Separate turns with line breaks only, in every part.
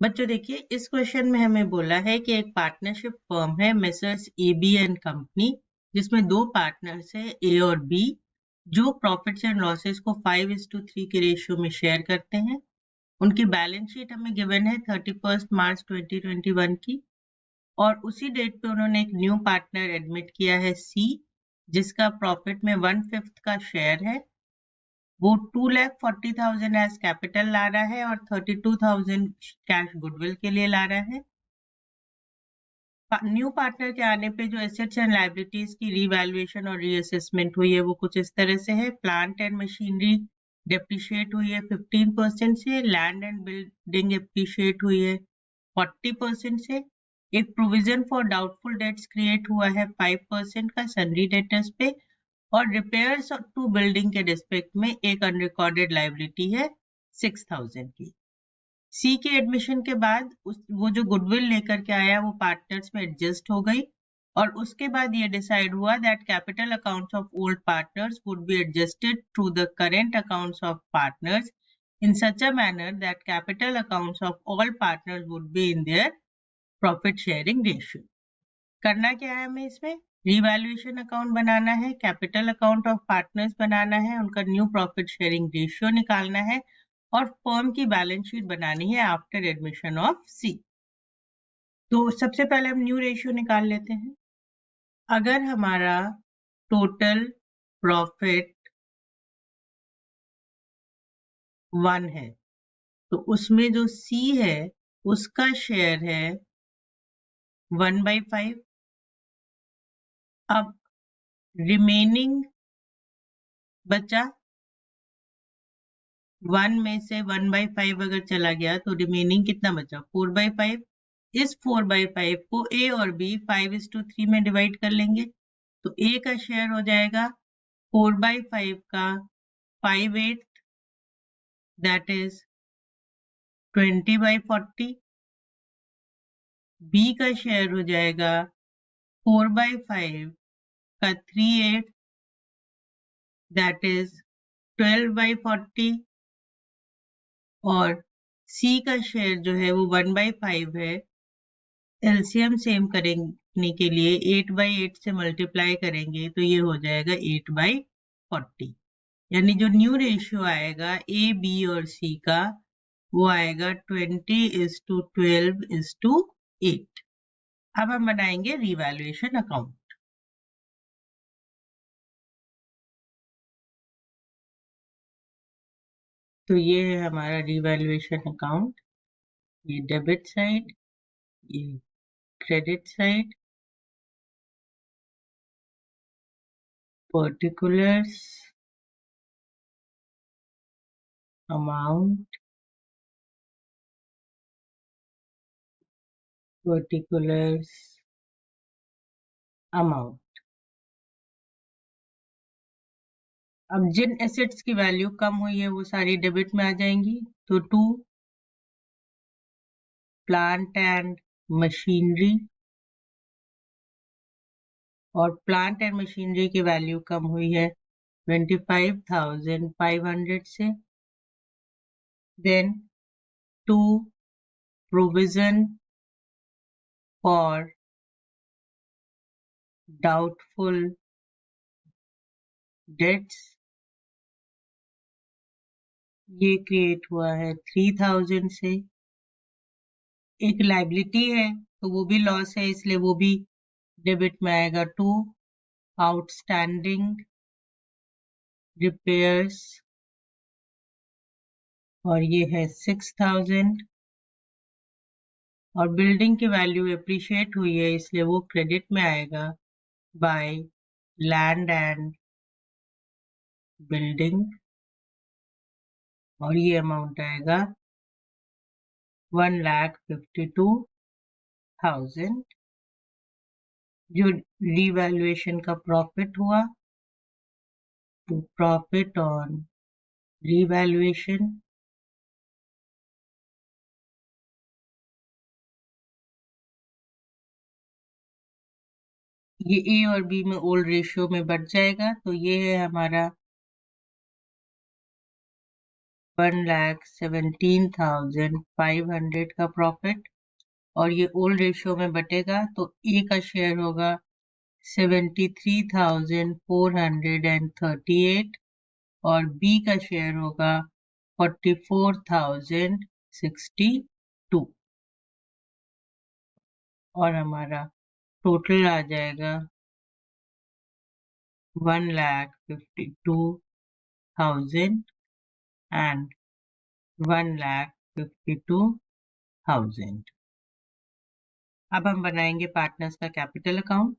बच्चों देखिए, इस क्वेश्चन में हमें बोला है कि एक पार्टनरशिप फर्म है मेसर्स एबी एंड कंपनी, जिसमें दो पार्टनर्स है ए और बी, जो प्रॉफिट्स एंड लॉसेस को 5:3 के रेशियो में शेयर करते हैं। उनकी बैलेंस शीट हमें गिवन है 31 मार्च 2021 की, और उसी डेट पे उन्होंने एक न्यू पार्टनर एडमिट किया है सी, जिसका प्रॉफिट में 1/5 का शेयर है। वो 2,40,000 एज कैपिटल ला रहा है और 32,000 कैश गुडविल के लिए ला रहा है। न्यू पार्टनर के आने पे जो एसेट्स एंड लायबिलिटीज की रीवैल्यूएशन और रीअसेसमेंट हुई है वो कुछ इस तरह से है। प्लांट एंड मशीनरी डेप्रिशिएट हुई है 15% से, लैंड एंड बिल्डिंग एप्रिशिएट हुई है 40% से। एक provision for doubtful dates create हुआ है 5% का सन्ड्री डेटर्स पे, और रिपेयर्स टू बिल्डिंग के रिस्पेक्ट में एक अनरिकॉर्डेड लायबिलिटी है 6,000 की। सी के एडमिशन के बाद वो जो गुडविल लेकर के आया वो पार्टनर्स में एडजस्ट हो गई, और उसके बाद ये डिसाइड हुआ that capital accounts of old partners would be adjusted through the current accounts of partners in such a manner that capital accounts of all partners would be in their profit sharing ratio. करना क्या है हमें इसमें? Revaluation account बनाना है, capital account of partners बनाना है, उनका new profit sharing ratio निकालना है, और फर्म की बैलेंस शीट बनानी है आफ्टर एडमिशन ऑफ सी। तो सबसे पहले हम न्यू रेशियो निकाल लेते हैं। अगर हमारा टोटल प्रॉफिट 1 है तो उसमें जो सी है उसका शेयर है 1/5। अब रिमेनिंग बचा 1 में से 1/5 अगर चला गया तो रिमेनिंग कितना बचा? 4/5। इस 4/5 को ए और बी 5:3 में डिवाइड कर लेंगे, तो ए का शेयर हो जाएगा 4/5 का 5/8, दैट इज 20/40। बी का शेयर हो जाएगा 4/5 का 3/8, दैट इज 12/40, और सी का शेयर जो है वो 1/5 है। एलसीएम सेम करने के लिए 8/8 से मल्टीप्लाई करेंगे तो ये हो जाएगा 8/40। यानी जो न्यू रेशियो आएगा ए बी और सी का वो आएगा 20:12:8। अब हम बनाएंगे रिवैल्यूएशन अकाउंट। तो ये है हमारा रिवैल्यूएशन अकाउंट। ये डेबिट साइड, ये credit side, particulars, amount, particulars, amount. अब जिन एसेट्स की वैल्यू कम हुई है वो सारी डेबिट में आ जाएंगी। तो 2 प्लांट एंड मशीनरी, और प्लांट एंड मशीनरी की वैल्यू कम हुई है 25,500 से। Then 2 provision for doubtful debts, ये क्रिएट हुआ है 3,000 से। एक लायबिलिटी है तो वो भी लॉस है, इसलिए वो भी डेबिट में आएगा। 2 आउटस्टैंडिंग रिपेयर्स, और ये है 6,000, और बिल्डिंग की वैल्यू एप्रिशिएट हुई है इसलिए वो क्रेडिट में आएगा बाय लैंड एंड बिल्डिंग, और ये अमाउंट आएगा 1,52,000। जो रिवैल्यूएशन का प्रॉफिट हुआ, तो प्रॉफिट ऑन रिवैल्यूएशन ये ए और बी में ओल्ड रेशियो में बढ़ जाएगा। तो ये है हमारा 1,17,500 का प्रॉफिट, और ये ओल्ड रेशियो में बटेगा तो ए का शेयर होगा 73,438 और बी का शेयर होगा 44,062 और हमारा टोटल आ जाएगा 1,52,000 and 1,52,000। अब हम बनाएंगे पार्टनर्स का कैपिटल अकाउंट।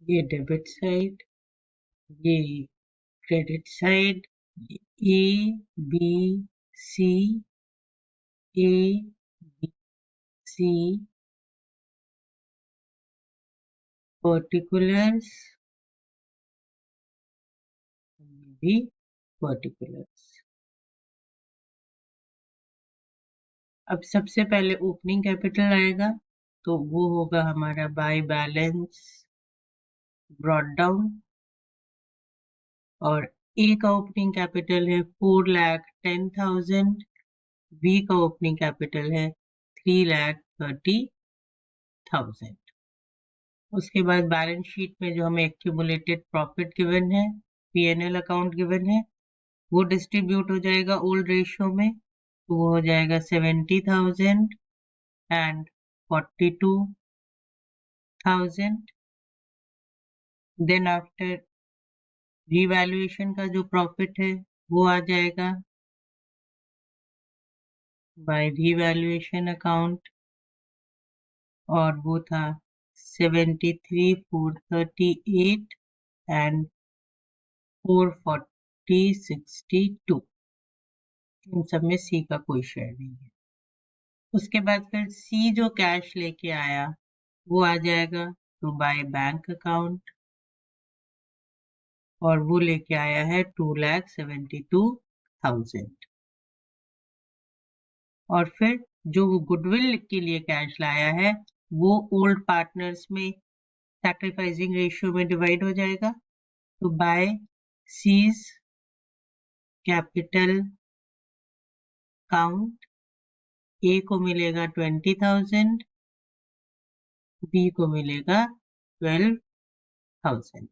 ये डेबिट साइड, ये credit side, A B C, A B C, particulars, भी पर्टिकुलर्स। अब सबसे पहले ओपनिंग कैपिटल आएगा तो वो होगा हमारा बाय बैलेंस ब्रॉट डाउन, और ए का ओपनिंग कैपिटल है 4,10,000, बी का ओपनिंग कैपिटल है 3,30,000। उसके बाद बैलेंस शीट में जो हमें एक्यूमुलेटेड प्रॉफिट गिवन है, पीएनएल अकाउंट गिवन है, वो डिस्ट्रीब्यूट हो जाएगा ओल्ड रेशियो में, तो वो हो जाएगा 70,000 and 42,000। देन आफ्टर रिवैल्यूएशन का जो प्रॉफिट है वो आ जाएगा बाय रिवैल्यूएशन अकाउंट, और वो था 73,438 and 440,62। इन सब में सी का कोई शेयर नहीं है। उसके बाद फिर सी जो कैश लेके आया वो आ जाएगा टू बाय बैंक अकाउंट, और वो लेके आया है 2,72,000। और फिर जो वो गुडविल के लिए कैश लाया है वो ओल्ड पार्टनर्स में सैक्रिफाइसिंग रेशियो में डिवाइड हो जाएगा, तो बाय सीज कैपिटल काउंट ए को मिलेगा 20,000, बी को मिलेगा 12,000।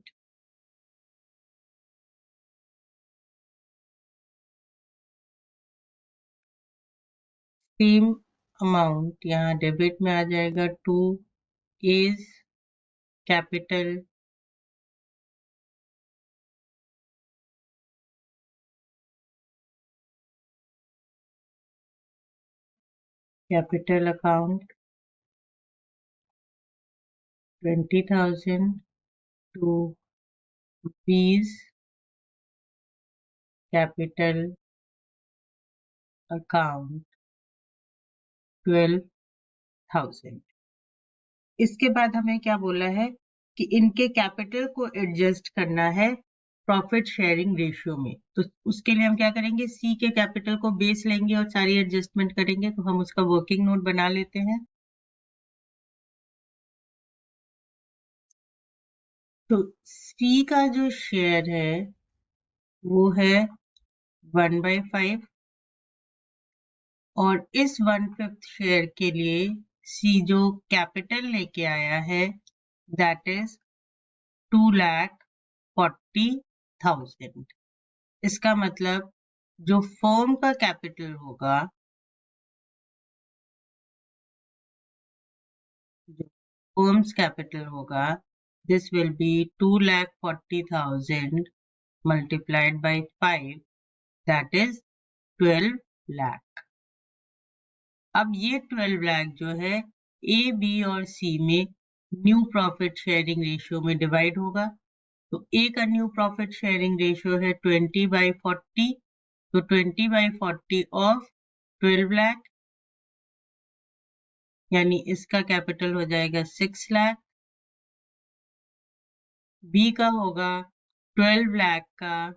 सेम अमाउंट यहाँ डेबिट में आ जाएगा to A's capital account 20,000 to B's capital account 12,000। इसके बाद हमें क्या बोला है कि इनके कैपिटल को एडजस्ट करना है प्रॉफिट शेयरिंग रेशियो में। तो उसके लिए हम क्या करेंगे, सी के कैपिटल को बेस लेंगे और सारी एडजस्टमेंट करेंगे। तो हम उसका वर्किंग नोट बना लेते हैं। तो सी का जो शेयर है वो है 1/5, और इस 1/5 शेयर के लिए सी जो कैपिटल लेके आया है दैट इज 2,40,000। इसका मतलब जो फर्म का कैपिटल होगा, जो फर्म्स कैपिटल होगा, this will be 2,40,000 multiplied by 5, that is 12 lakh। अब ये 12 लाख जो है ए, बी और सी में न्यू प्रॉफिट शेयरिंग रेशियो में डिवाइड होगा। तो ए का न्यू प्रॉफिट शेयरिंग रेशियो है 20/40, तो 20/40 ऑफ 12 लाख, यानी इसका कैपिटल हो जाएगा 6 लाख। बी का होगा 12 लाख का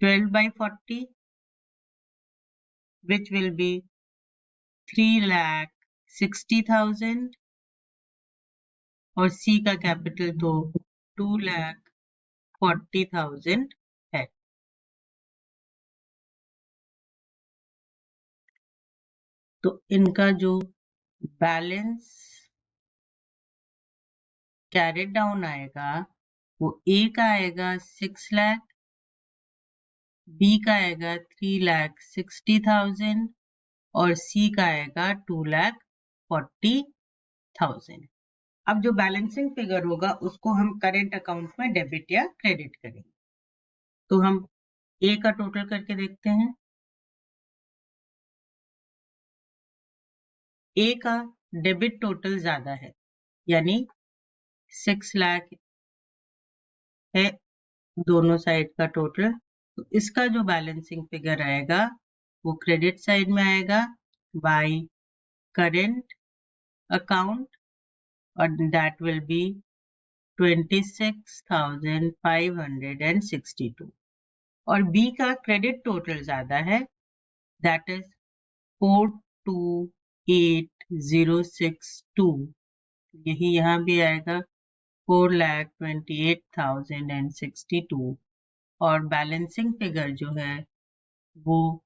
12/40 which will be 3,60,000 और सी का कैपिटल तो 2,40,000 है। तो इनका जो बैलेंस कैरेट डाउन आएगा वो ए का आएगा 6 लाख, बी का आएगा 3,60,000 और सी का आएगा 2,40,000। अब जो बैलेंसिंग फिगर होगा उसको हम करेंट अकाउंट में डेबिट या क्रेडिट करेंगे। तो हम ए का टोटल करके देखते हैं। ए का डेबिट टोटल ज्यादा है, यानी 6 लाख है दोनों साइड का टोटल। तो इसका जो बैलेंसिंग फिगर आएगा वो क्रेडिट साइड में आएगा बाय करेंट अकाउंट, और दैट विल बी 26,562। और बी का क्रेडिट टोटल ज्यादा है, दैट इज 428,062। यही यहाँ भी आएगा 4,28,062। और बैलेंसिंग फिगर जो है वो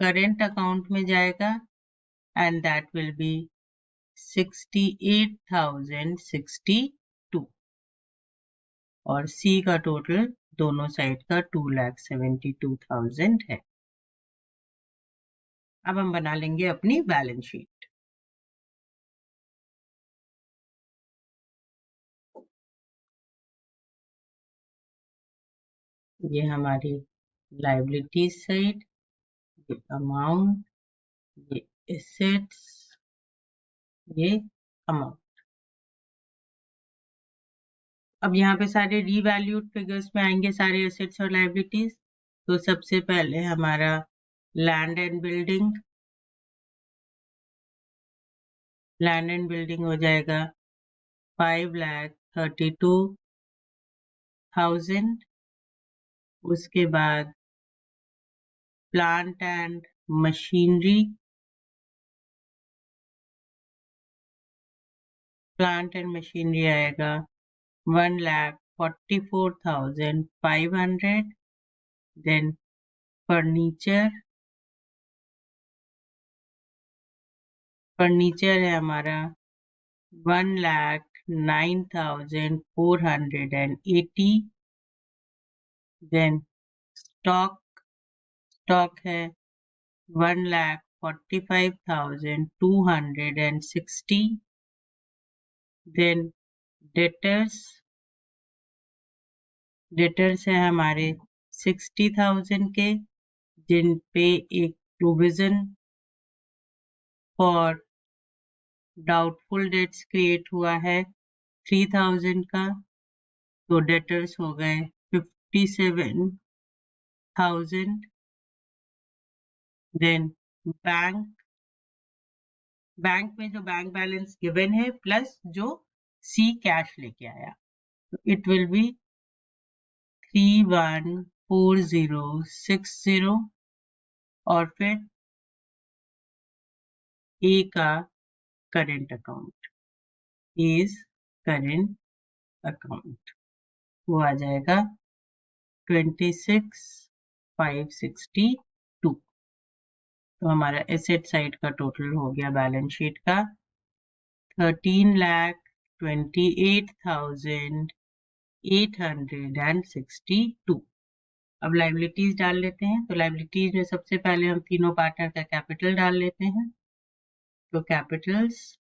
करेंट अकाउंट में जाएगा एंड दैट विल बी 68,062। और सी का टोटल दोनों साइड का 2,72,000 है। अब हम बना लेंगे अपनी बैलेंस शीट। ये हमारी लायबिलिटीज साइड, ये अमाउंट, ये एसेट्स, ये अमाउंट। अब यहाँ पे सारे रीवैल्यूड फिगर्स में आएंगे सारे एसेट्स और लायबिलिटीज। तो सबसे पहले हमारा land and building, land and building हो जाएगा 5,32,000। उसके बाद plant and machinery, plant and machinery आएगा 1,44,500। देन फर्नीचर, फर्नीचर है हमारा 1,09,480। देन स्टॉक है 1,45,260। देन डेटर्स है हमारे 60,000 के, जिन पे एक provision for doubtful dates create हुआ है 3,000 का। तो डेटर्स हो गए 57,000। देन बैंक में जो बैंक बैलेंस गिवन है प्लस जो सी कैश लेके आया, तो इट विल बी 314060। और फिर ए का current account, is current account, वो आ जाएगा 26,562। तो हमारा एसेट साइड का टोटल हो गया बैलेंस शीट का 13,28,862। अब लायबिलिटीज डाल लेते हैं। तो लायबिलिटीज में सबसे पहले हम तीनों पार्टनर का कैपिटल डाल लेते हैं। तो कैपिटल्स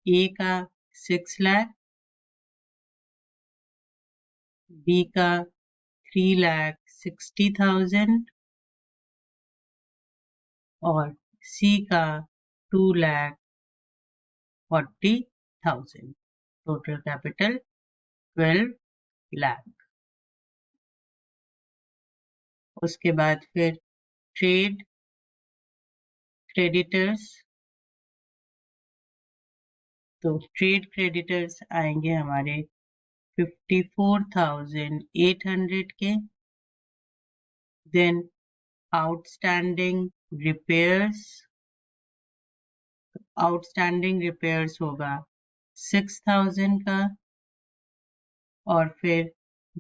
ए का 6 लाख, बी का 3,60,000 और सी का 2,40,000। Total capital 12 lakh. उसके बाद फिर ट्रेड क्रेडिटर्स, तो ट्रेड क्रेडिटर्स आएंगे हमारे 54,800 के। Then outstanding repairs, outstanding repairs होगा 6,000 का, और फिर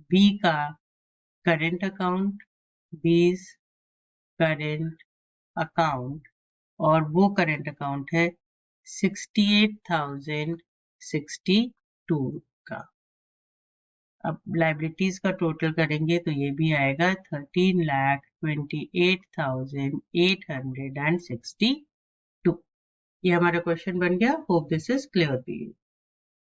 बी का current account, B's current account, और वो करेंट अकाउंट है 68,062 का। अब लाइबिलिटीज का टोटल करेंगे तो ये भी आएगा 13,28,862। ये हमारा क्वेश्चन बन गया। Hope this is clear to you.